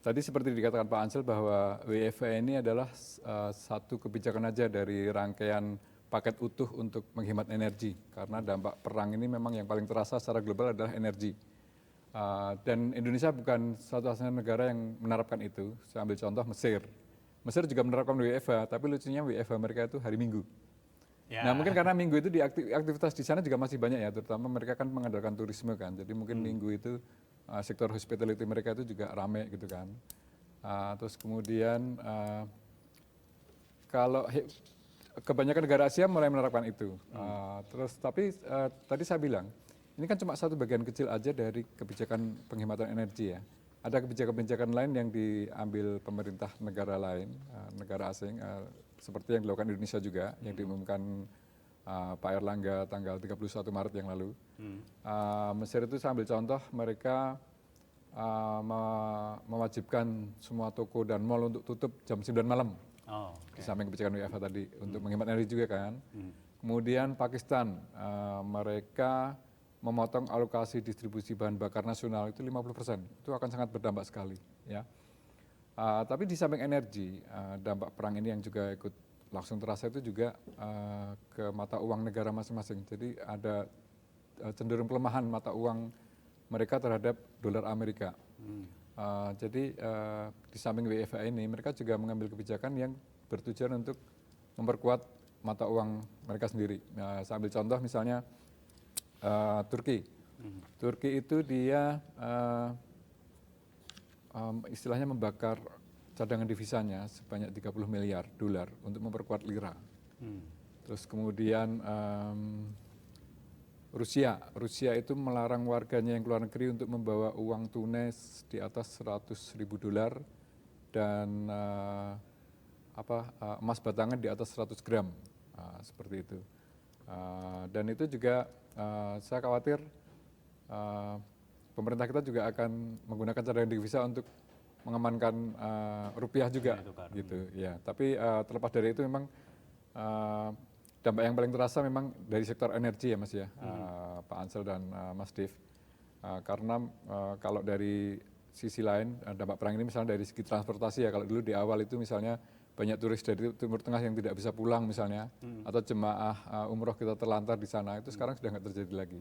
Tadi seperti dikatakan Pak Ansel bahwa WFH ini adalah satu kebijakan aja dari rangkaian paket utuh untuk menghemat energi. Karena dampak perang ini memang yang paling terasa secara global adalah energi. Dan Indonesia bukan satu-satunya negara yang menerapkan itu. Saya ambil contoh Mesir. Mesir juga menerapkan WFH, tapi lucunya WFH mereka itu hari Minggu. Ya. Nah mungkin karena Minggu itu aktivitas di sana juga masih banyak ya, terutama mereka kan mengandalkan turisme kan. Jadi mungkin Minggu itu sektor hospitality mereka itu juga rame gitu kan. Terus kemudian kalau kebanyakan negara Asia mulai menerapkan itu. Terus tapi tadi saya bilang ini kan cuma satu bagian kecil aja dari kebijakan penghematan energi ya. Ada kebijakan-kebijakan lain yang diambil pemerintah negara lain, negara asing, seperti yang dilakukan Indonesia juga, yang diumumkan Pak Erlangga tanggal 31 Maret yang lalu. Mesir itu saya ambil contoh, mereka mewajibkan semua toko dan mal untuk tutup jam 9 malam. Di samping kebijakan WFH tadi, untuk menghemat energi juga kan. Kemudian Pakistan, mereka memotong alokasi distribusi bahan bakar nasional itu 50%, itu akan sangat berdampak sekali. Ya. Tapi di samping energi, dampak perang ini yang juga ikut langsung terasa itu juga ke mata uang negara masing-masing. Jadi ada cenderung pelemahan mata uang mereka terhadap dolar Amerika. Jadi di samping WFH ini mereka juga mengambil kebijakan yang bertujuan untuk memperkuat mata uang mereka sendiri. Saya ambil contoh misalnya Turki. Turki itu dia istilahnya membakar cadangan devisanya sebanyak 30 miliar dolar untuk memperkuat lira. Terus kemudian Rusia itu melarang warganya yang keluar negeri untuk membawa uang tunai di atas 100.000 dolar dan emas batangan di atas 100 gram, seperti itu. Dan itu juga saya khawatir pemerintah kita juga akan menggunakan cadangan devisa untuk mengamankan rupiah juga, gitu. Ya, tapi terlepas dari itu memang dampak yang paling terasa memang dari sektor energi ya Mas ya, Pak Ansel dan Mas Dev. Karena kalau dari sisi lain dampak perang ini misalnya dari segi transportasi ya, kalau dulu di awal itu misalnya banyak turis dari Timur Tengah yang tidak bisa pulang misalnya, atau jemaah umroh kita terlantar di sana, itu sekarang sudah nggak terjadi lagi.